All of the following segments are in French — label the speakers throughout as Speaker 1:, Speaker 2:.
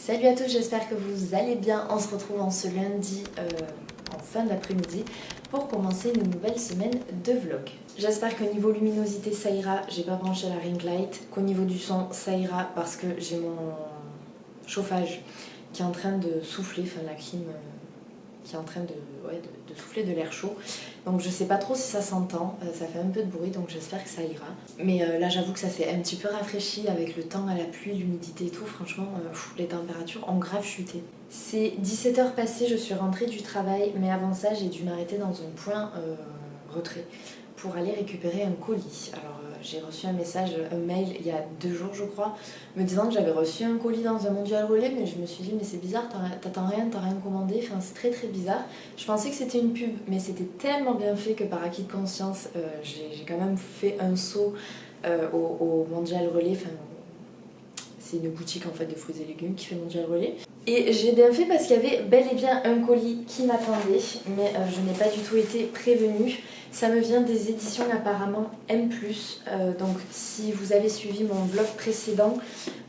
Speaker 1: Salut à tous, j'espère que vous allez bien. On se retrouve en ce lundi en fin d'après-midi pour commencer une nouvelle semaine de vlog. J'espère qu'au niveau luminosité ça ira, j'ai pas branché la ring light, qu'au niveau du son ça ira parce que j'ai mon chauffage qui est en train de souffler, enfin la clim qui est en train de souffler de l'air chaud. Donc je sais pas trop si ça s'entend, ça fait un peu de bruit donc j'espère que ça ira. Mais là j'avoue que ça s'est un petit peu rafraîchi avec le temps à la pluie, l'humidité et tout, franchement les températures ont grave chuté. C'est 17h passées, je suis rentrée du travail, mais avant ça j'ai dû m'arrêter dans un point retrait pour aller récupérer un colis. Alors j'ai reçu un message, un mail il y a 2 jours je crois, me disant que j'avais reçu un colis dans un Mondial Relais, mais je me suis dit mais c'est bizarre, t'attends rien, t'as rien commandé, enfin c'est très très bizarre. Je pensais que c'était une pub, mais c'était tellement bien fait que par acquis de conscience, j'ai quand même fait un saut au Mondial Relais, enfin c'est une boutique en fait de fruits et légumes qui fait Mondial Relais. Et j'ai bien fait parce qu'il y avait bel et bien un colis qui m'attendait, mais je n'ai pas du tout été prévenue. Ça me vient des éditions apparemment M+. Donc si vous avez suivi mon vlog précédent,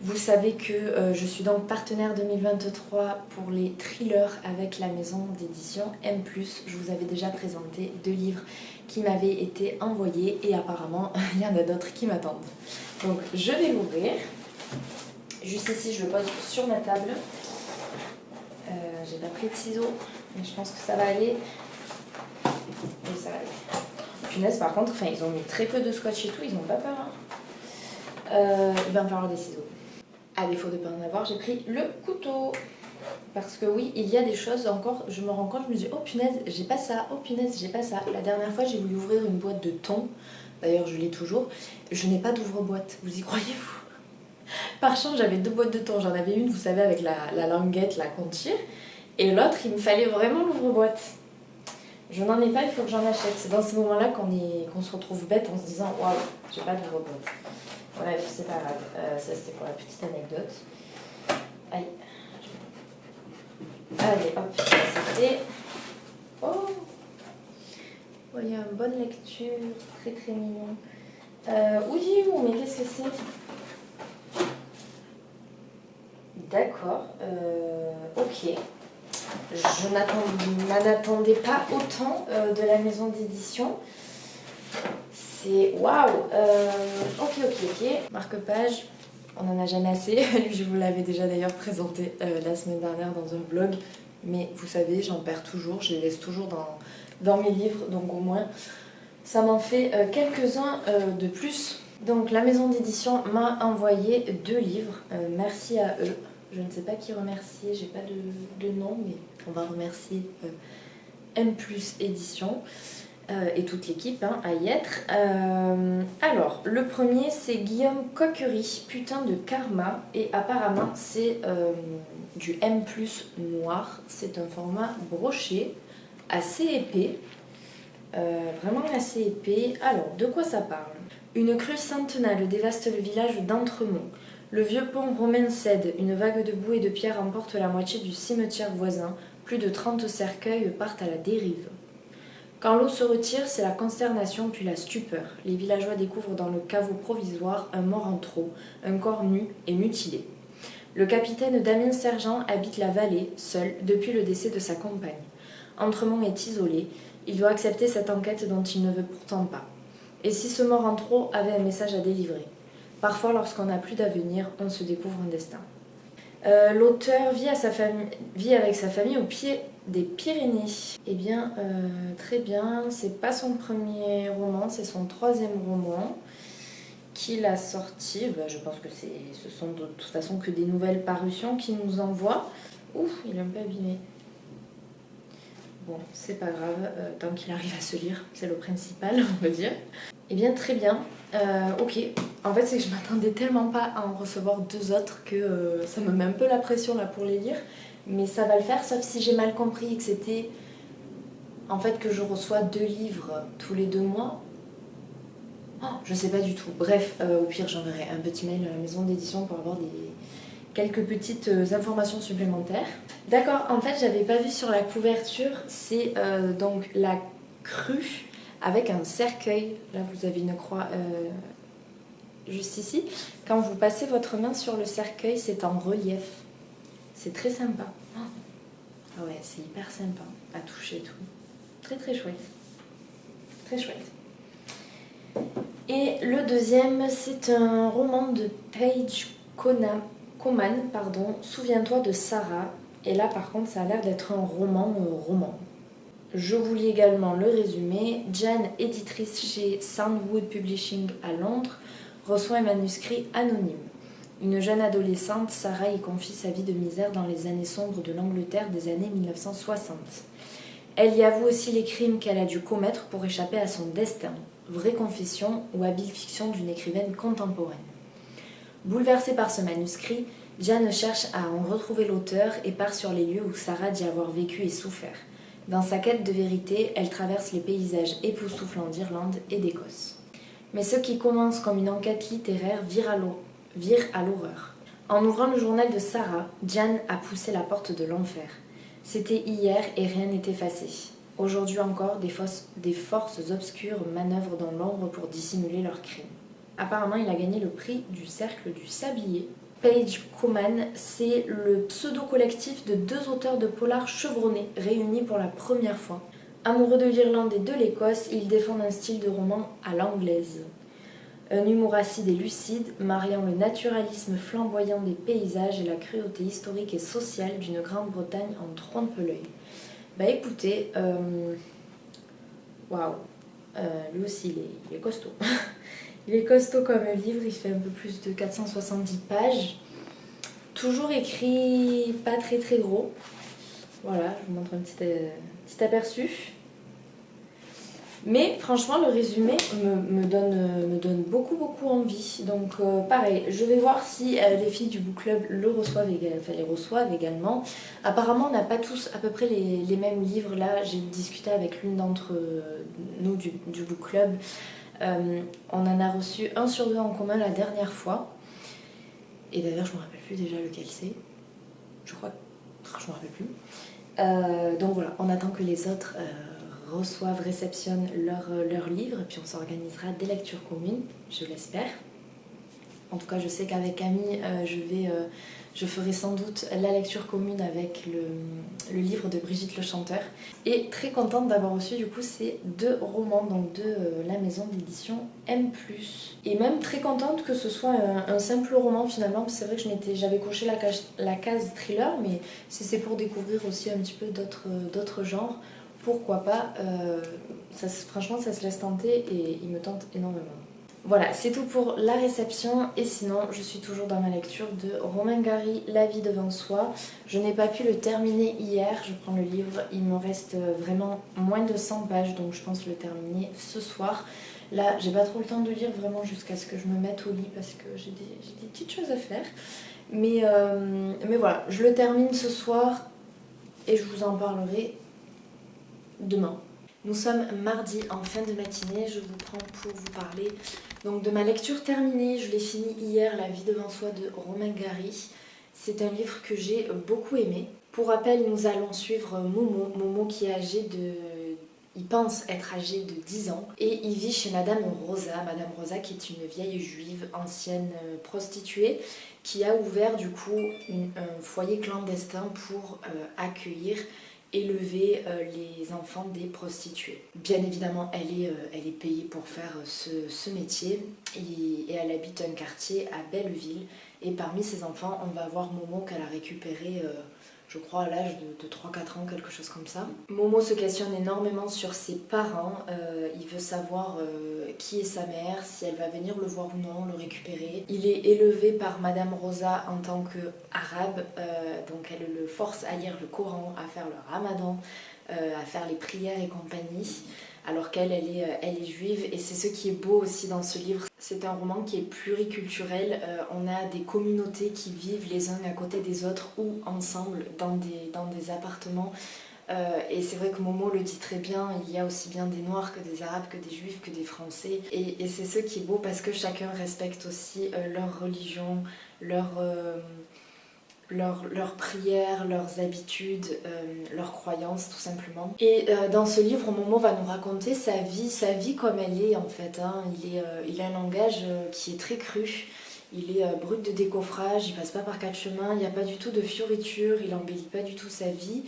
Speaker 1: vous savez que je suis donc partenaire 2023 pour les thrillers avec la maison d'édition M+. Je vous avais déjà présenté 2 livres qui m'avaient été envoyés et apparemment il y en a d'autres qui m'attendent. Donc je vais l'ouvrir. Juste ici, je le pose sur ma table. J'ai pas pris de ciseaux, mais je pense que ça va aller. Et ça va aller. Punaise, par contre, ils ont mis très peu de scotch et tout, ils n'ont pas peur. Il va me falloir des ciseaux. À défaut de ne pas en avoir, j'ai pris le couteau. Parce que oui, il y a des choses encore, je me rends compte, je me dis oh punaise, j'ai pas ça, oh punaise, j'ai pas ça. La dernière fois, j'ai voulu ouvrir une boîte de thon. D'ailleurs, je l'ai toujours. Je n'ai pas d'ouvre-boîte, vous y croyez-vous? Par chance, j'avais 2 boîtes de thon. J'en avais une, vous savez, avec la languette là qu'on tire. Et l'autre, il me fallait vraiment l'ouvre-boîte. Je n'en ai pas, il faut que j'en achète. C'est dans ces moments-là qu'on se retrouve bête en se disant waouh, j'ai pas d'ouvre-boîte. Bref, c'est pas grave. Ça, c'était pour la petite anecdote. Aïe. Allez, hop, ça c'était. Oh, il y a une bonne lecture, très très mignon. Oui, mais qu'est-ce que c'est? D'accord, ok. Je n'en attendais pas autant de la maison d'édition. C'est waouh. Ok. Marque-page, on n'en a jamais assez. Je vous l'avais déjà d'ailleurs présenté la semaine dernière dans un vlog. Mais vous savez, j'en perds toujours. Je les laisse toujours dans mes livres. Donc au moins, ça m'en fait quelques-uns de plus. Donc la maison d'édition m'a envoyé 2 livres. Merci à eux. Je ne sais pas qui remercier, j'ai pas de nom, mais on va remercier M+ Édition et toute l'équipe à y être. Alors, le premier c'est Guillaume Coquery, Putain de karma, et apparemment c'est du M+ noir. C'est un format broché, assez épais, vraiment assez épais. Alors, de quoi ça parle? Une crue centennale dévaste le village d'Entremont. Le vieux pont romain cède, une vague de boue et de pierre emporte la moitié du cimetière voisin, plus de 30 cercueils partent à la dérive. Quand l'eau se retire, c'est la consternation puis la stupeur. Les villageois découvrent dans le caveau provisoire un mort en trop, un corps nu et mutilé. Le capitaine Damien Sergent habite la vallée, seul, depuis le décès de sa compagne. Entremont est isolé, il doit accepter cette enquête dont il ne veut pourtant pas. Et si ce mort en trop avait un message à délivrer? Parfois, lorsqu'on n'a plus d'avenir, on se découvre un destin. L'auteur vit avec sa famille au pied des Pyrénées. Eh bien, très bien. C'est pas son premier roman, c'est son 3e roman qu'il a sorti. Je pense que ce sont de toute façon que des nouvelles parutions qu'il nous envoie. Ouf, il est un peu abîmé. Bon, c'est pas grave, tant qu'il arrive à se lire, c'est le principal, on va dire. Eh bien, très bien. Ok. En fait, c'est que je m'attendais tellement pas à en recevoir 2 autres que ça me met un peu la pression là pour les lire. Mais ça va le faire, sauf si j'ai mal compris que c'était en fait que je reçois 2 livres tous les 2 mois. Oh, je sais pas du tout. Bref, au pire, j'enverrai un petit mail à la maison d'édition pour avoir quelques petites informations supplémentaires. D'accord, en fait, j'avais pas vu sur la couverture, c'est donc la crue avec un cercueil. Là, vous avez une croix juste ici. Quand vous passez votre main sur le cercueil, c'est en relief. C'est très sympa. Ah ouais, c'est hyper sympa à toucher et tout. Très très chouette. Très chouette. Et le deuxième, c'est un roman de Paige Coman, Souviens-toi de Sarah. Et là par contre ça a l'air d'être un roman. Je vous lis également le résumé. Jan, éditrice chez Soundwood Publishing à Londres, reçoit un manuscrit anonyme. Une jeune adolescente, Sarah y confie sa vie de misère dans les années sombres de l'Angleterre des années 1960. Elle y avoue aussi les crimes qu'elle a dû commettre pour échapper à son destin. Vraie confession ou habile fiction d'une écrivaine contemporaine. Bouleversée par ce manuscrit, Jan cherche à en retrouver l'auteur et part sur les lieux où Sarah dit avoir vécu et souffert. Dans sa quête de vérité, elle traverse les paysages époustouflants d'Irlande et d'Écosse. Mais ce qui commence comme une enquête littéraire vire à l'horreur. En ouvrant le journal de Sarah, Jan a poussé la porte de l'enfer. C'était hier et rien n'est effacé. Aujourd'hui encore, des forces obscures manœuvrent dans l'ombre pour dissimuler leurs crimes. Apparemment, il a gagné le prix du Cercle du Sablier. Paige Coman, c'est le pseudo-collectif de 2 auteurs de polars chevronnés réunis pour la première fois. Amoureux de l'Irlande et de l'Écosse, ils défendent un style de roman à l'anglaise. Un humour acide et lucide, mariant le naturalisme flamboyant des paysages et la cruauté historique et sociale d'une Grande-Bretagne en trompe l'œil. Bah écoutez, waouh, lui aussi il est costaud. Il est costaud comme livre, il fait un peu plus de 470 pages. Toujours écrit pas très très gros. Voilà, je vous montre un petit aperçu. Mais franchement, le résumé me donne beaucoup envie. Donc pareil, je vais voir si les filles du book club les reçoivent également. Apparemment, on n'a pas tous à peu près les mêmes livres. Là, j'ai discuté avec l'une d'entre nous du book club. On en a reçu 1 sur 2 en commun la dernière fois. Et d'ailleurs, je ne me rappelle plus déjà lequel c'est. Je crois que je ne me rappelle plus. Donc voilà, on attend que les autres réceptionnent leur livre et puis on s'organisera des lectures communes, je l'espère. En tout cas, je sais qu'avec Camille, je ferai sans doute la lecture commune avec le livre de Brigitte Le Chanteur. Et très contente d'avoir reçu du coup ces 2 romans donc de la maison d'édition M+. Et même très contente que ce soit un simple roman finalement, parce que c'est vrai que j'avais coché la case thriller, mais si c'est pour découvrir aussi un petit peu d'autres genres, pourquoi pas. Franchement, ça se laisse tenter et il me tente énormément. Voilà, c'est tout pour la réception et sinon je suis toujours dans ma lecture de Romain Gary, La vie devant soi. Je n'ai pas pu le terminer hier, je prends le livre, il me reste vraiment moins de 100 pages donc je pense le terminer ce soir. Là, j'ai pas trop le temps de lire vraiment jusqu'à ce que je me mette au lit parce que j'ai des petites choses à faire. Mais voilà, je le termine ce soir et je vous en parlerai demain. Nous sommes mardi en fin de matinée, je vous prends pour vous parler donc de ma lecture terminée. Je l'ai fini hier, La vie devant soi de Romain Gary. C'est un livre que j'ai beaucoup aimé. Pour rappel, nous allons suivre Momo qui est il pense être âgé de 10 ans et il vit chez Madame Rosa qui est une vieille juive ancienne prostituée qui a ouvert du coup un foyer clandestin pour accueillir élever les enfants des prostituées. Bien évidemment, elle est payée pour faire ce métier et elle habite un quartier à Belleville. Et parmi ses enfants, on va voir Momo qu'elle a récupéré, je crois, à l'âge de 3-4 ans, quelque chose comme ça. Momo se questionne énormément sur ses parents. Il veut savoir qui est sa mère, si elle va venir le voir ou non, le récupérer. Il est élevé par Madame Rosa en tant qu'arabe, donc elle le force à lire le Coran, à faire le ramadan, à faire les prières et compagnie, alors qu'elle est juive. Et c'est ce qui est beau aussi dans ce livre. C'est un roman qui est pluriculturel. On a des communautés qui vivent les uns à côté des autres ou ensemble dans des appartements. Et c'est vrai que Momo le dit très bien, il y a aussi bien des Noirs que des Arabes, que des Juifs, que des Français. Et c'est ce qui est beau parce que chacun respecte aussi leur religion, leurs prières, leurs habitudes, leurs croyances tout simplement. Et dans ce livre, Momo va nous raconter sa vie comme elle est en fait. Hein. Il a un langage qui est très cru. Il est brut de décoffrage, il passe pas par quatre chemins, il n'y a pas du tout de fioritures, il embellit pas du tout sa vie.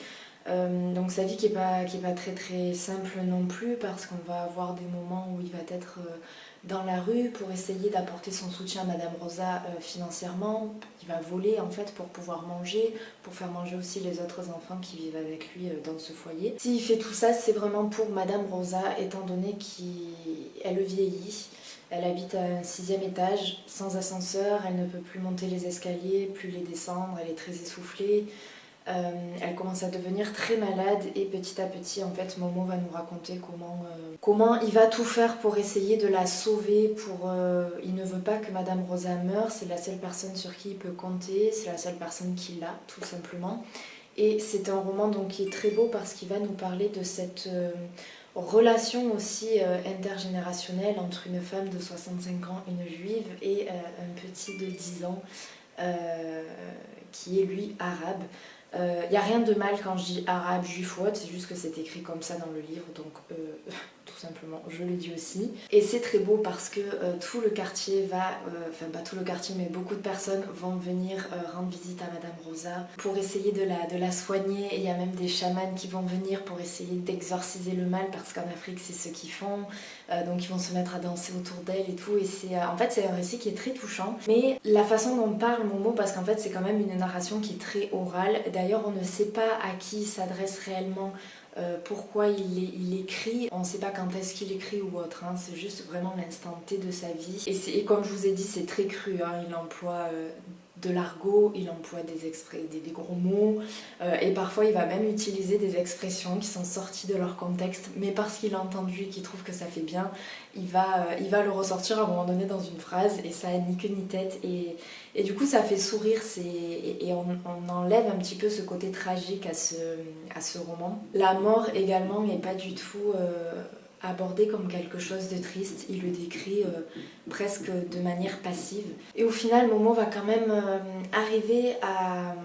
Speaker 1: Donc sa vie qui est pas très très simple non plus, parce qu'on va avoir des moments où il va être dans la rue pour essayer d'apporter son soutien à Madame Rosa financièrement. Il va voler en fait pour pouvoir manger, pour faire manger aussi les autres enfants qui vivent avec lui dans ce foyer. S'il fait tout ça, c'est vraiment pour Madame Rosa, étant donné qu'elle vieillit. Elle habite à un 6e étage, sans ascenseur, elle ne peut plus monter les escaliers, plus les descendre, elle est très essoufflée. Elle commence à devenir très malade et petit à petit, en fait, Momo va nous raconter comment il va tout faire pour essayer de la sauver. Il ne veut pas que Madame Rosa meure, c'est la seule personne sur qui il peut compter, c'est la seule personne qu'il a, tout simplement. Et c'est un roman donc, qui est très beau parce qu'il va nous parler de cette relation aussi intergénérationnelle entre une femme de 65 ans, une juive, et un petit de 10 ans qui est lui arabe. Il n'y a rien de mal quand je dis arabe, juif ou autre, c'est juste que c'est écrit comme ça dans le livre, donc tout simplement, je le dis aussi. Et c'est très beau parce que tout le quartier enfin pas tout le quartier, mais beaucoup de personnes vont venir rendre visite à Madame Rosa pour essayer de la soigner. Et il y a même des chamans qui vont venir pour essayer d'exorciser le mal, parce qu'en Afrique c'est ce qu'ils font. Donc ils vont se mettre à danser autour d'elle et tout. Et en fait c'est un récit qui est très touchant. Mais la façon dont parle Momo, parce qu'en fait c'est quand même une narration qui est très orale. D'ailleurs on ne sait pas à qui il s'adresse réellement. Pourquoi il écrit, on ne sait pas quand est-ce qu'il écrit ou autre, hein. C'est juste vraiment l'instant T de sa vie. Et comme je vous ai dit, c'est très cru, hein. Il emploie de l'argot, il emploie des gros mots, et parfois il va même utiliser des expressions qui sont sorties de leur contexte, mais parce qu'il a entendu et qu'il trouve que ça fait bien, il va le ressortir à un moment donné dans une phrase, et ça a ni queue ni tête, et du coup ça fait sourire, et on enlève un petit peu ce côté tragique à ce roman. La mort également n'est pas du tout abordé comme quelque chose de triste, il le décrit presque de manière passive. Et au final, Momo va quand même arriver à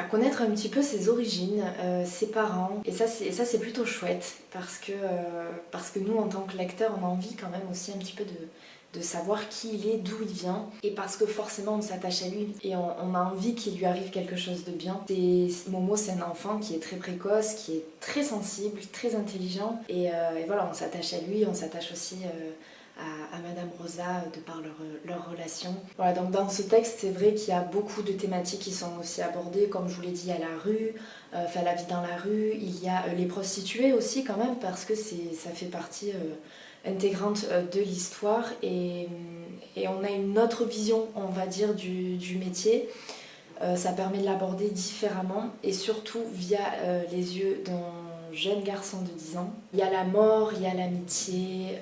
Speaker 1: connaître un petit peu ses origines, ses parents, et ça c'est plutôt chouette, parce que nous en tant que lecteurs, on a envie quand même aussi un petit peu de savoir qui il est, d'où il vient, et parce que forcément on s'attache à lui et on a envie qu'il lui arrive quelque chose de bien. Momo, c'est un enfant qui est très précoce, qui est très sensible, très intelligent, et voilà, on s'attache à lui, on s'attache aussi à Madame Rosa de par leur relation. Voilà, donc dans ce texte, c'est vrai qu'il y a beaucoup de thématiques qui sont aussi abordées, comme je vous l'ai dit, il y a la rue, la vie dans la rue, il y a les prostituées aussi quand même, parce que ça fait partie intégrante de l'histoire, et on a une autre vision, on va dire, du métier. Ça permet de l'aborder différemment, et surtout via les yeux d'un jeune garçon de 10 ans. Il y a la mort, il y a l'amitié,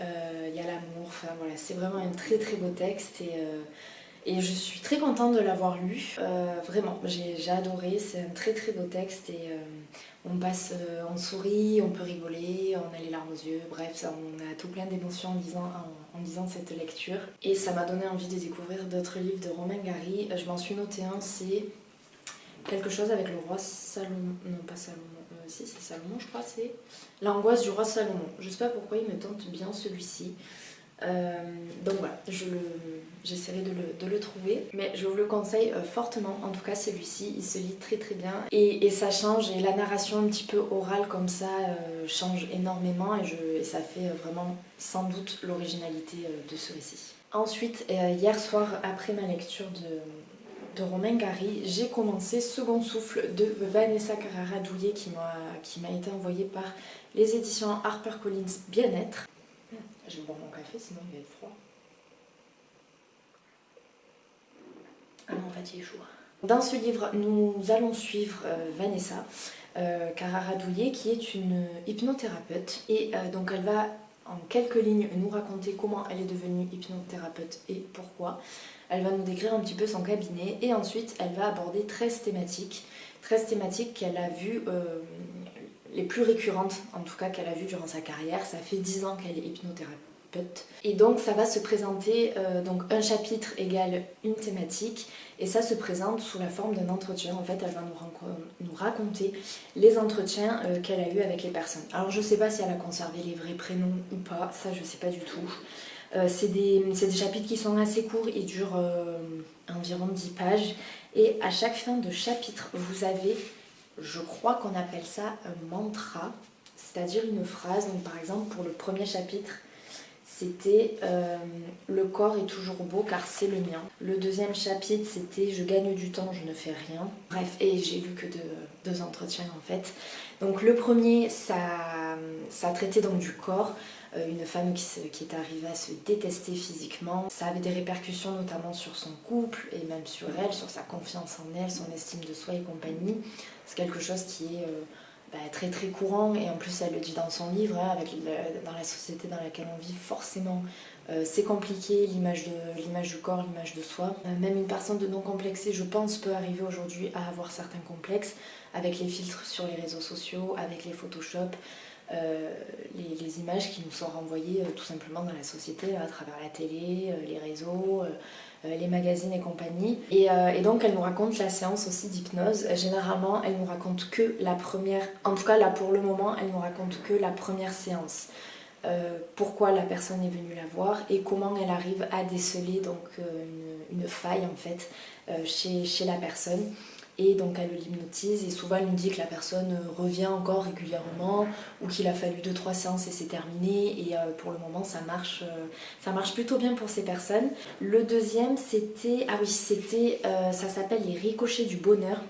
Speaker 1: il y a l'amour, enfin voilà, c'est vraiment un très très beau texte, et je suis très contente de l'avoir lu. Vraiment, j'ai adoré, c'est un très très beau texte, et on sourit, on peut rigoler, on a les larmes aux yeux, bref, on a tout plein d'émotions en lisant cette lecture. Et ça m'a donné envie de découvrir d'autres livres de Romain Gary. Je m'en suis noté un, c'est quelque chose avec le roi Salomon, non pas Salomon, si c'est Salomon je crois, c'est L'angoisse du roi Salomon. Je sais pas pourquoi il me tente bien celui-ci. Donc voilà, j'essaierai de le trouver, mais je vous le conseille fortement. En tout cas celui-ci, il se lit très très bien, et ça change, et la narration un petit peu orale comme ça change énormément, et ça fait vraiment sans doute l'originalité de ce récit. Ensuite, hier soir, après ma lecture de Romain Gary, j'ai commencé Second Souffle de Vanessa Carrara-Douillet, qui m'a été envoyée par les éditions HarperCollins Bien-être. Je vais boire mon café, sinon il va être froid. Ah non, en fait, il est chaud. Dans ce livre, nous allons suivre Vanessa Carrara-Douillet, qui est une hypnothérapeute. Et donc, elle va, en quelques lignes, nous raconter comment elle est devenue hypnothérapeute et pourquoi. Elle va nous décrire un petit peu son cabinet. Et ensuite, elle va aborder 13 thématiques qu'elle a vues, les plus récurrentes, en tout cas qu'elle a vues durant sa carrière. Ça fait 10 ans qu'elle est hypnothérapeute. Et donc ça va se présenter, donc un chapitre égale une thématique, et ça se présente sous la forme d'un entretien. En fait, elle va nous raconter les entretiens qu'elle a eus avec les personnes. Alors je sais pas si elle a conservé les vrais prénoms ou pas, ça je sais pas du tout. C'est des chapitres qui sont assez courts, ils durent environ 10 pages. Et à chaque fin de chapitre, vous avez, je crois qu'on appelle ça un mantra, c'est-à-dire une phrase. Donc par exemple, pour le premier chapitre, c'était le corps est toujours beau car c'est le mien. Le deuxième chapitre, c'était je gagne du temps, je ne fais rien. Bref, et j'ai lu que deux entretiens en fait. Donc le premier, ça traitait donc du corps. Une femme qui est arrivée à se détester physiquement. Ça avait des répercussions notamment sur son couple et même sur elle, sur sa confiance en elle, son estime de soi et compagnie. C'est quelque chose qui est très très courant et en plus elle le dit dans son livre, hein, dans la société dans laquelle on vit forcément c'est compliqué, l'image du corps, l'image de soi. Même une personne de non complexée, je pense, peut arriver aujourd'hui à avoir certains complexes avec les filtres sur les réseaux sociaux, avec les Photoshop, les images qui nous sont renvoyées tout simplement dans la société à travers la télé, les réseaux, les magazines et compagnie. Et donc elle nous raconte la séance aussi d'hypnose. Généralement elle nous raconte que la première, en tout cas là pour le moment elle nous raconte que la première séance. Pourquoi la personne est venue la voir et comment elle arrive à déceler donc une faille en fait chez la personne. Et donc elle l'hypnotise et souvent elle nous dit que la personne revient encore régulièrement ou qu'il a fallu 2-3 séances et c'est terminé. Et pour le moment ça marche plutôt bien pour ces personnes. Le deuxième c'était, ça s'appelle les ricochets du bonheur.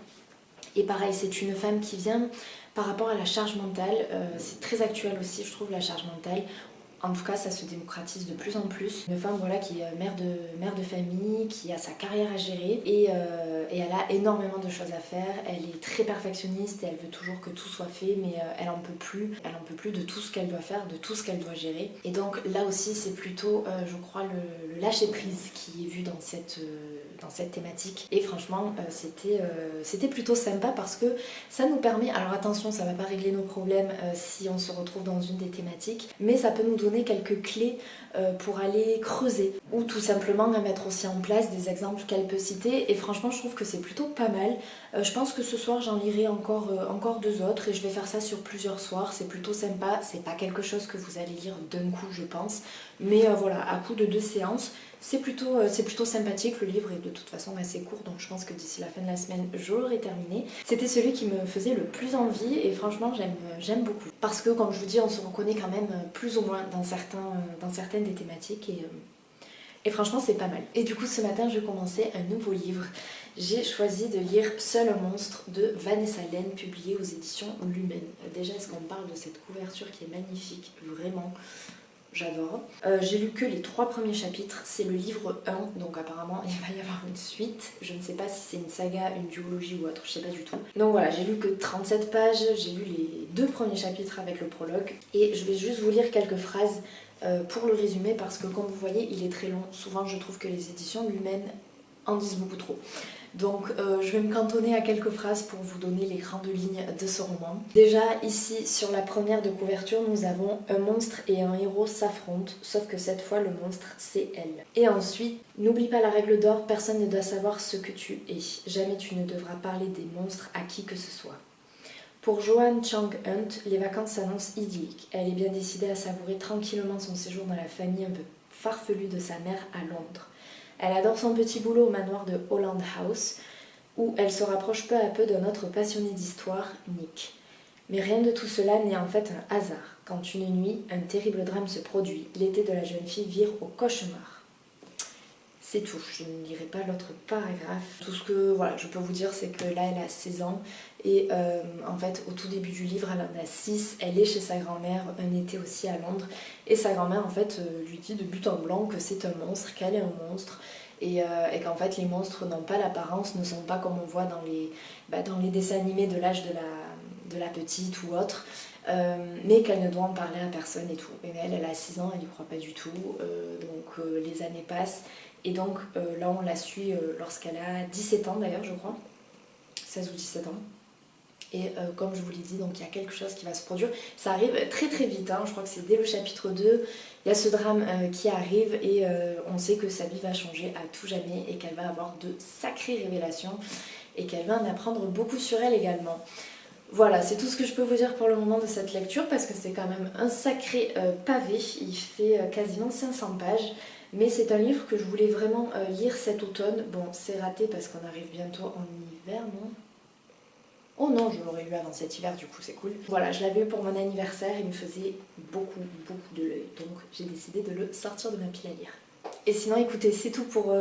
Speaker 1: Et pareil, c'est une femme qui vient par rapport à la charge mentale. C'est très actuel aussi, je trouve, la charge mentale. En tout cas, ça se démocratise de plus en plus. Une femme voilà, qui est mère de famille, qui a sa carrière à gérer et elle a énormément de choses à faire. Elle est très perfectionniste et elle veut toujours que tout soit fait, mais elle en peut plus. Elle en peut plus de tout ce qu'elle doit faire, de tout ce qu'elle doit gérer. Et donc là aussi, c'est plutôt, je crois, le lâcher-prise qui est vu dans cette thématique. Et franchement, c'était plutôt sympa parce que ça nous permet, alors attention, ça va pas régler nos problèmes si on se retrouve dans une des thématiques, mais ça peut nous donner quelques clés pour aller creuser ou tout simplement à mettre aussi en place des exemples qu'elle peut citer. Et franchement, je trouve que c'est plutôt pas mal. Je pense que ce soir, j'en lirai encore 2 autres et je vais faire ça sur plusieurs soirs. C'est plutôt sympa. C'est pas quelque chose que vous allez lire d'un coup, je pense, mais voilà, à coup de 2 séances. C'est plutôt sympathique, le livre est de toute façon assez court, donc je pense que d'ici la fin de la semaine, je l'aurai terminé. C'était celui qui me faisait le plus envie et franchement, j'aime beaucoup. Parce que, comme je vous dis, on se reconnaît quand même plus ou moins dans certaines des thématiques et franchement, c'est pas mal. Et du coup, ce matin, je commençais un nouveau livre. J'ai choisi de lire Seul un monstre de Vanessa Len, publié aux éditions Lumen. Déjà, est-ce qu'on parle de cette couverture qui est magnifique, vraiment? J'adore. J'ai lu que les 3 premiers chapitres, c'est le livre 1, donc apparemment il va y avoir une suite. Je ne sais pas si c'est une saga, une duologie ou autre, je sais pas du tout. Donc voilà, j'ai lu que 37 pages, j'ai lu les 2 premiers chapitres avec le prologue et je vais juste vous lire quelques phrases pour le résumer parce que comme vous voyez, il est très long. Souvent je trouve que les éditions Lumen en disent beaucoup trop. Donc je vais me cantonner à quelques phrases pour vous donner les grandes lignes de ce roman. Déjà ici sur la première de couverture nous avons un monstre et un héros s'affrontent, sauf que cette fois le monstre c'est elle. Et ensuite, n'oublie pas la règle d'or, personne ne doit savoir ce que tu es. Jamais tu ne devras parler des monstres à qui que ce soit. Pour Joanne Chang-Hunt, les vacances s'annoncent idylliques. Elle est bien décidée à savourer tranquillement son séjour dans la famille un peu farfelue de sa mère à Londres. Elle adore son petit boulot au manoir de Holland House, où elle se rapproche peu à peu d'un autre passionné d'histoire, Nick. Mais rien de tout cela n'est en fait un hasard. Quand une nuit, un terrible drame se produit. L'été de la jeune fille vire au cauchemar. C'est tout, je ne lirai pas l'autre paragraphe. Tout ce que je peux vous dire, c'est que là, elle a 16 ans. Et en fait, au tout début du livre, elle en a 6. Elle est chez sa grand-mère, un été aussi à Londres. Et sa grand-mère, en fait, lui dit de but en blanc que c'est un monstre, qu'elle est un monstre. Et qu'en fait, les monstres n'ont pas l'apparence, ne sont pas comme on voit dans les dessins animés de l'âge de la petite ou autre. Mais qu'elle ne doit en parler à personne et tout. Et elle a 6 ans, elle n'y croit pas du tout. Donc les années passent. Et donc là, on la suit lorsqu'elle a 17 ans d'ailleurs, je crois. 16 ou 17 ans. Et comme je vous l'ai dit, donc il y a quelque chose qui va se produire. Ça arrive très très vite, hein. Je crois que c'est dès le chapitre 2. Il y a ce drame qui arrive et on sait que sa vie va changer à tout jamais et qu'elle va avoir de sacrées révélations et qu'elle va en apprendre beaucoup sur elle également. Voilà, c'est tout ce que je peux vous dire pour le moment de cette lecture parce que c'est quand même un sacré pavé, il fait quasiment 500 pages. Mais c'est un livre que je voulais vraiment lire cet automne. Bon, c'est raté parce qu'on arrive bientôt en hiver, non? Oh non, je l'aurais lu avant cet hiver, du coup c'est cool. Voilà, je l'avais eu pour mon anniversaire, il me faisait beaucoup de l'œil. Donc j'ai décidé de le sortir de ma pile à lire. Et sinon, écoutez, c'est tout pour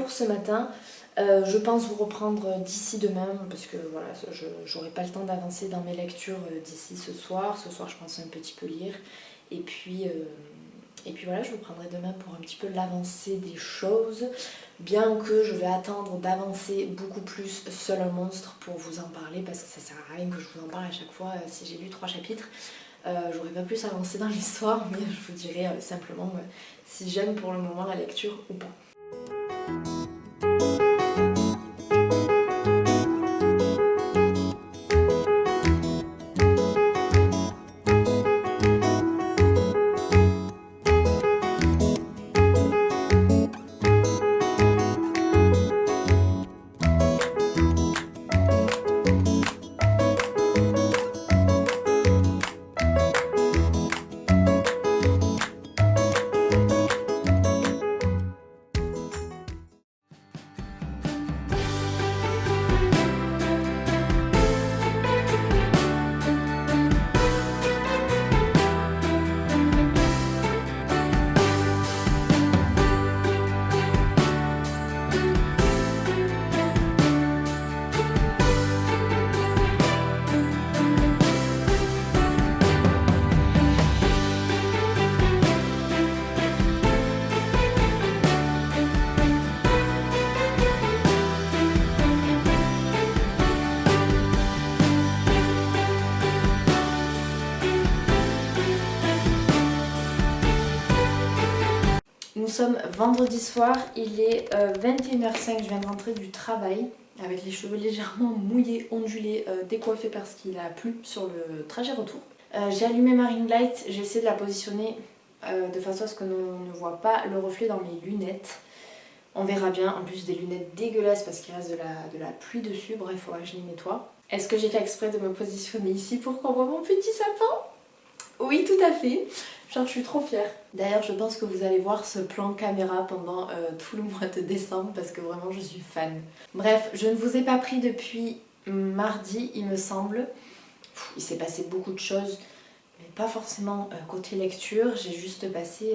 Speaker 1: ce matin. Je pense vous reprendre d'ici demain parce que voilà, j'aurai pas le temps d'avancer dans mes lectures d'ici ce soir. Ce soir, je pense un petit peu lire. Et puis voilà, je vous prendrai demain pour un petit peu l'avancée des choses. Bien que je vais attendre d'avancer beaucoup plus Seul un monstre pour vous en parler parce que ça sert à rien que je vous en parle à chaque fois. Si j'ai lu 3 chapitres, j'aurais pas plus avancé dans l'histoire, mais je vous dirai simplement si j'aime pour le moment la lecture ou pas. Nous sommes vendredi soir, il est 21h05, je viens de rentrer du travail avec les cheveux légèrement mouillés, ondulés, décoiffés parce qu'il a plu sur le trajet retour. J'ai allumé ma ring light, j'ai essayé de la positionner de façon à ce que l'on ne voit pas le reflet dans mes lunettes. On verra bien, en plus des lunettes dégueulasses parce qu'il reste de la pluie dessus, bref, il faudra que je les nettoie. Est-ce que j'ai fait exprès de me positionner ici pour qu'on voit mon petit sapin? Oui, tout à fait. Genre, je suis trop fière. D'ailleurs, je pense que vous allez voir ce plan caméra pendant tout le mois de décembre parce que vraiment, je suis fan. Bref, je ne vous ai pas pris depuis mardi, il me semble. Il s'est passé beaucoup de choses, mais pas forcément côté lecture. J'ai juste passé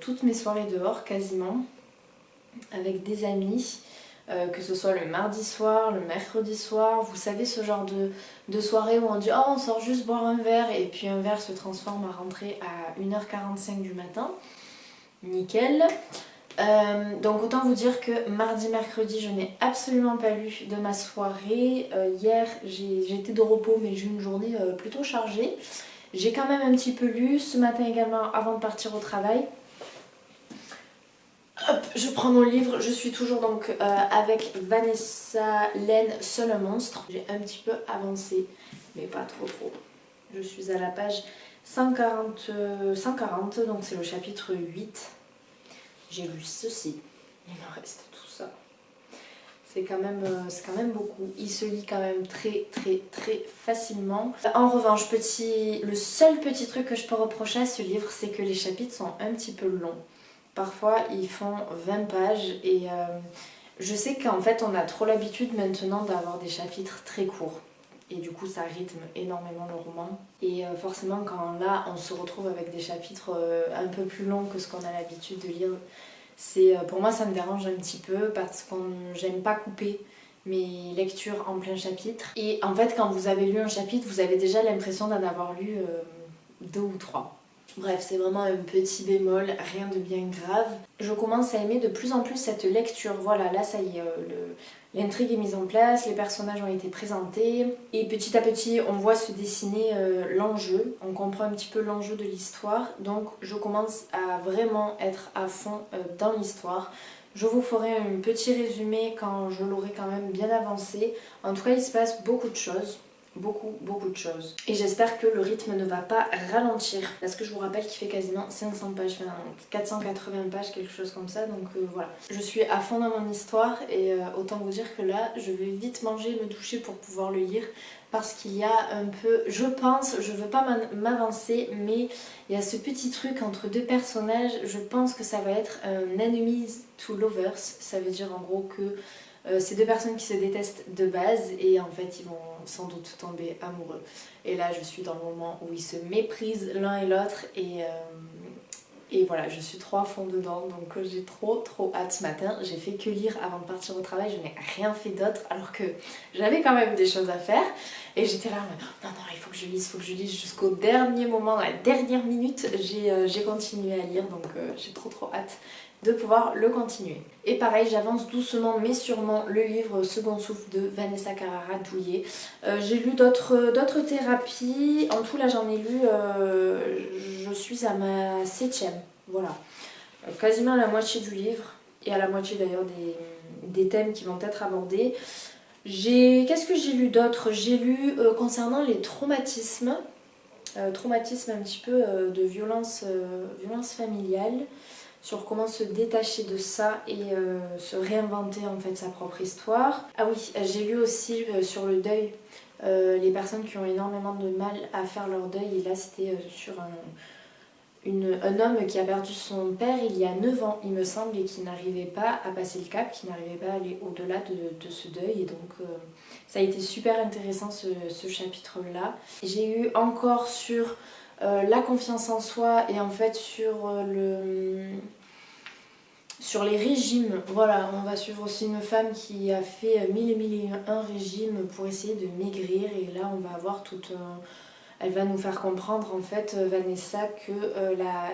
Speaker 1: toutes mes soirées dehors, quasiment, avec des amis. Que ce soit le mardi soir, le mercredi soir, vous savez ce genre de soirée où on dit oh on sort juste boire un verre et puis un verre se transforme à rentrer à 1h45 du matin, nickel. Donc autant vous dire que mardi, mercredi je n'ai absolument pas lu de ma soirée. Hier j'étais de repos mais j'ai eu une journée plutôt chargée. J'ai quand même un petit peu lu, ce matin également avant de partir au travail. Hop, je prends mon livre, je suis toujours donc avec Vanessa Laine, Seul un monstre. J'ai un petit peu avancé, mais pas trop. Je suis à la page 140, donc c'est le chapitre 8. J'ai lu ceci, il me reste tout ça. C'est quand même beaucoup. Il se lit quand même très facilement. En revanche, le seul petit truc que je peux reprocher à ce livre, c'est que les chapitres sont un petit peu longs. Parfois ils font 20 pages et je sais qu'en fait on a trop l'habitude maintenant d'avoir des chapitres très courts. Et du coup ça rythme énormément le roman. Et forcément quand là on se retrouve avec des chapitres un peu plus longs que ce qu'on a l'habitude de lire, pour moi ça me dérange un petit peu parce que j'aime pas couper mes lectures en plein chapitre. Et en fait quand vous avez lu un chapitre, vous avez déjà l'impression d'en avoir lu 2 ou 3. Bref, c'est vraiment un petit bémol, rien de bien grave. Je commence à aimer de plus en plus cette lecture. Voilà, là ça y est, l'intrigue est mise en place, les personnages ont été présentés. Et petit à petit, on voit se dessiner l'enjeu. On comprend un petit peu l'enjeu de l'histoire. Donc je commence à vraiment être à fond dans l'histoire. Je vous ferai un petit résumé quand je l'aurai quand même bien avancé. En tout cas, il se passe beaucoup de choses. beaucoup de choses. Et j'espère que le rythme ne va pas ralentir, parce que je vous rappelle qu'il fait quasiment 500 pages, enfin 480 pages, quelque chose comme ça, donc voilà. Je suis à fond dans mon histoire et autant vous dire que là, je vais vite manger, me doucher pour pouvoir le lire, parce qu'il y a un peu, je pense, je veux pas m'avancer, mais il y a ce petit truc entre deux personnages, je pense que ça va être un enemies to lovers, ça veut dire en gros que c'est deux personnes qui se détestent de base et en fait ils vont sans doute tomber amoureux. Et là je suis dans le moment où ils se méprisent l'un et l'autre et voilà, je suis trop à fond dedans, donc j'ai trop hâte. Ce matin, j'ai fait que lire avant de partir au travail, je n'ai rien fait d'autre alors que j'avais quand même des choses à faire. Et j'étais là, non, il faut que je lise jusqu'au dernier moment, dans la dernière minute, j'ai continué à lire, donc j'ai trop hâte de pouvoir le continuer. Et pareil, j'avance doucement mais sûrement le livre Second Souffle de Vanessa Carrara Douillet. J'ai lu d'autres thérapies, en tout là j'en ai lu, je suis à ma 7e, voilà. Quasiment à la moitié du livre et à la moitié d'ailleurs des thèmes qui vont être abordés. Qu'est-ce que j'ai lu d'autre? J'ai lu concernant les traumatismes, traumatisme un petit peu de violence familiale, sur comment se détacher de ça et se réinventer en fait sa propre histoire. Ah oui, j'ai lu aussi sur le deuil, les personnes qui ont énormément de mal à faire leur deuil, et là c'était sur un homme qui a perdu son père il y a 9 ans il me semble, et qui n'arrivait pas à passer le cap, qui n'arrivait pas à aller au-delà de ce deuil, et donc ça a été super intéressant ce chapitre-là. J'ai eu encore sur la confiance en soi et en fait sur les régimes. Voilà, on va suivre aussi une femme qui a fait 1000 et un régimes pour essayer de maigrir, et là on va avoir elle va nous faire comprendre en fait, Vanessa, que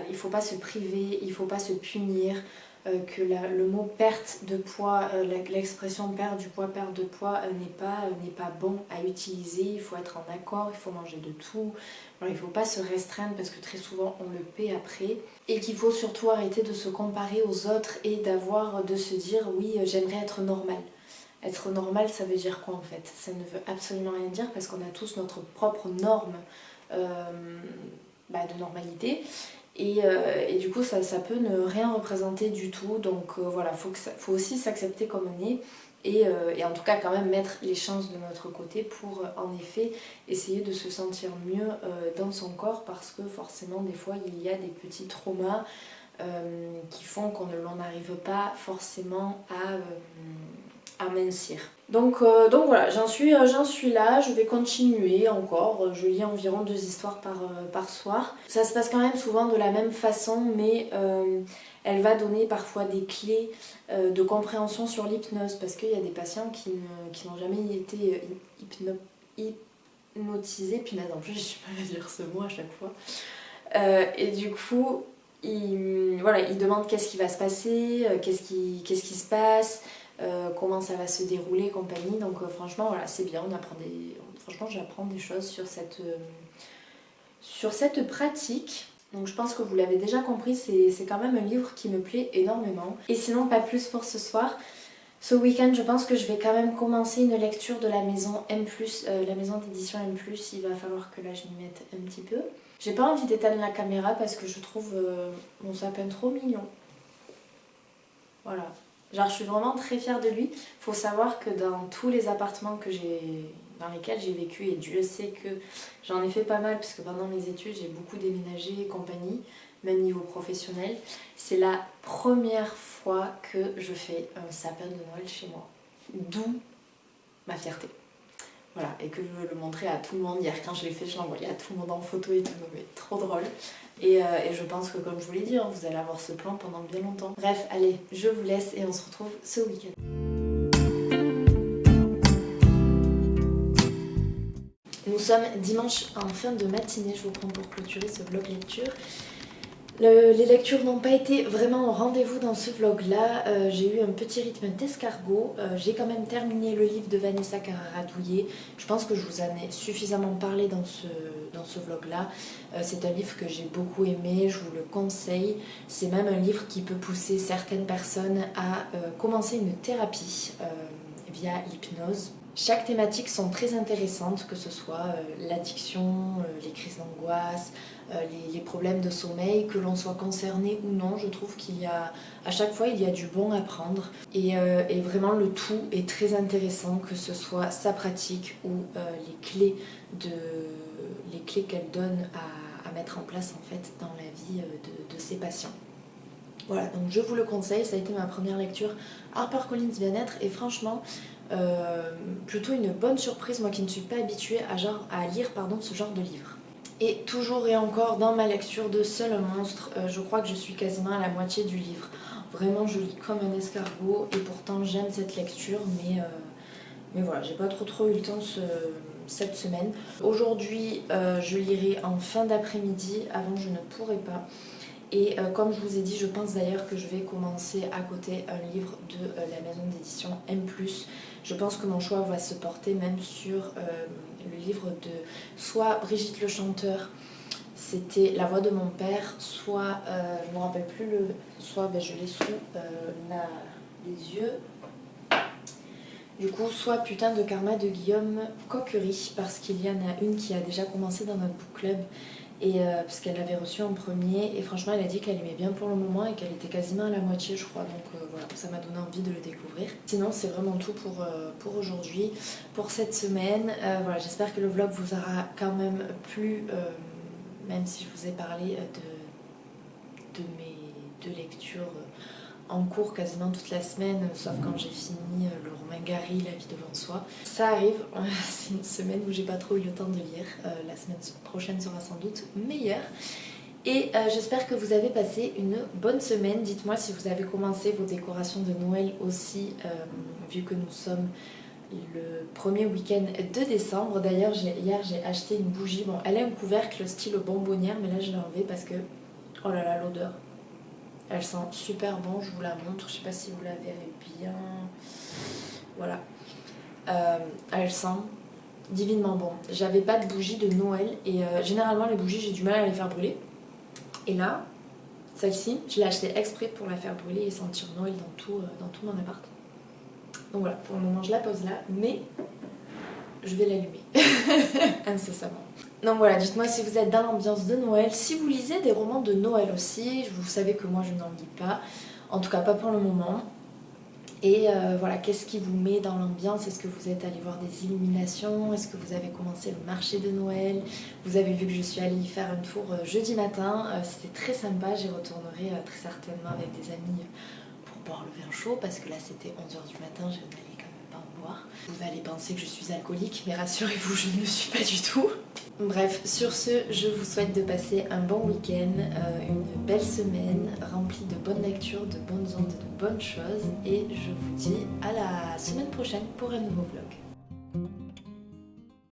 Speaker 1: il faut pas se priver, il faut pas se punir, que le mot perte de poids, l'expression perte du poids, perte de poids n'est pas bon à utiliser, il faut être en accord, il faut manger de tout, alors, il ne faut pas se restreindre parce que très souvent on le paie après, et qu'il faut surtout arrêter de se comparer aux autres et de se dire oui, j'aimerais être normale. Être normal, ça veut dire quoi en fait? Ça ne veut absolument rien dire, parce qu'on a tous notre propre norme de normalité. Et du coup, ça peut ne rien représenter du tout. Donc voilà, faut aussi s'accepter comme on est. Et en tout cas, quand même mettre les chances de notre côté pour en effet essayer de se sentir mieux dans son corps, parce que forcément, des fois, il y a des petits traumas qui font qu'on n'arrive pas forcément à mincir. Donc voilà, j'en suis là, je vais continuer encore, je lis environ 2 histoires par soir. Ça se passe quand même souvent de la même façon, mais elle va donner parfois des clés de compréhension sur l'hypnose, parce qu'il y a des patients qui n'ont jamais été hypnotisés, puis en plus j'ai du mal à dire ce mot à chaque fois. Et du coup, ils demandent qu'est-ce qui va se passer, qu'est-ce qui se passe, comment ça va se dérouler, compagnie. Donc franchement voilà, c'est bien, franchement j'apprends des choses sur cette pratique. Donc je pense que vous l'avez déjà compris, c'est quand même un livre qui me plaît énormément. Et sinon, pas plus pour ce soir. Ce week-end, je pense que je vais quand même commencer une lecture de la maison M+, la maison d'édition M+, il va falloir que là je m'y mette un petit peu. J'ai pas envie d'éteindre la caméra parce que je trouve mon sapin trop mignon. Voilà. Genre je suis vraiment très fière de lui. Faut savoir que dans tous les appartements dans lesquels j'ai vécu, et Dieu sait que j'en ai fait pas mal parce que pendant mes études j'ai beaucoup déménagé et compagnie, même niveau professionnel, c'est la première fois que je fais un sapin de Noël chez moi. D'où ma fierté. Voilà, et que je veux le montrer à tout le monde. Hier quand je l'ai fait, je l'ai envoyé à tout le monde en photo et tout, mais trop drôle. Et je pense que, comme je vous l'ai dit, vous allez avoir ce plan pendant bien longtemps. Bref, allez, je vous laisse et on se retrouve ce week-end. Nous sommes dimanche en fin de matinée, je vous prends pour clôturer ce vlog lecture. Les lectures n'ont pas été vraiment au rendez-vous dans ce vlog-là. J'ai eu un petit rythme d'escargot. J'ai quand même terminé le livre de Vanessa Carrara Douillet. Je pense que je vous en ai suffisamment parlé dans ce vlog-là. C'est un livre que j'ai beaucoup aimé, je vous le conseille. C'est même un livre qui peut pousser certaines personnes à commencer une thérapie via l'hypnose. Chaque thématique sont très intéressantes, que ce soit l'addiction, les crises d'angoisse, les problèmes de sommeil, que l'on soit concerné ou non. Je trouve qu'il y a, à chaque fois, il y a du bon à prendre. Et vraiment, le tout est très intéressant, que ce soit sa pratique ou les clés qu'elle donne à mettre en place en fait dans la vie de ses patients. Voilà, donc je vous le conseille, ça a été ma première lecture HarperCollins Bien-être et franchement, plutôt une bonne surprise, moi qui ne suis pas habituée à lire ce genre de livre. Et toujours et encore dans ma lecture de Seul un monstre, je crois que je suis quasiment à la moitié du livre. Vraiment, je lis comme un escargot et pourtant j'aime cette lecture, mais voilà, j'ai pas trop eu le temps cette semaine. Aujourd'hui, je lirai en fin d'après-midi, avant je ne pourrai pas. Et comme je vous ai dit, je pense d'ailleurs que je vais commencer à côté un livre de la maison d'édition M+. Je pense que mon choix va se porter même sur le livre de soit Brigitte Le Chanteur, c'était La voix de mon père, soit, je ne me rappelle plus soit je l'ai sous les yeux. Du coup, soit Putain de karma de Guillaume Coquery, parce qu'il y en a une qui a déjà commencé dans notre book club. Et parce qu'elle l'avait reçu en premier et franchement elle a dit qu'elle aimait bien pour le moment et qu'elle était quasiment à la moitié je crois, donc voilà, ça m'a donné envie de le découvrir. Sinon c'est vraiment tout pour aujourd'hui, pour cette semaine. Voilà, j'espère que le vlog vous aura quand même plu, même si je vous ai parlé de mes deux lectures en cours quasiment toute la semaine, sauf quand j'ai fini le roman Gary, La vie devant soi. Ça arrive, c'est une semaine où j'ai pas trop eu le temps de lire, la semaine prochaine sera sans doute meilleure. Et j'espère que vous avez passé une bonne semaine. Dites-moi si vous avez commencé vos décorations de Noël aussi, vu que nous sommes le premier week-end de décembre. D'ailleurs hier j'ai acheté une bougie, bon elle a un couvercle style bonbonnière, mais là je l'ai enlevé parce que, oh là là l'odeur. Elle sent super bon, je vous la montre, je sais pas si vous la verrez bien. Voilà. Elle sent divinement bon. J'avais pas de bougie de Noël et généralement les bougies j'ai du mal à les faire brûler. Et là, celle-ci, je l'ai achetée exprès pour la faire brûler et sentir Noël dans tout mon appart. Donc voilà, pour le moment je la pose là, mais je vais l'allumer incessamment. Donc voilà, dites-moi si vous êtes dans l'ambiance de Noël, si vous lisez des romans de Noël aussi, vous savez que moi je n'en lis pas, en tout cas pas pour le moment. Et voilà, qu'est-ce qui vous met dans l'ambiance? Est-ce que vous êtes allé voir des illuminations? Est-ce que vous avez commencé le marché de Noël? Vous avez vu que je suis allée y faire un tour jeudi matin, c'était très sympa, j'y retournerai très certainement avec des amis pour boire le vin chaud, parce que là c'était 11h du matin, je n'allais quand même pas en boire. Vous allez penser que je suis alcoolique, mais rassurez-vous, je ne le suis pas du tout. Bref, sur ce, je vous souhaite de passer un bon week-end, une belle semaine remplie de bonnes lectures, de bonnes ondes, de bonnes choses. Et je vous dis à la semaine prochaine pour un nouveau vlog.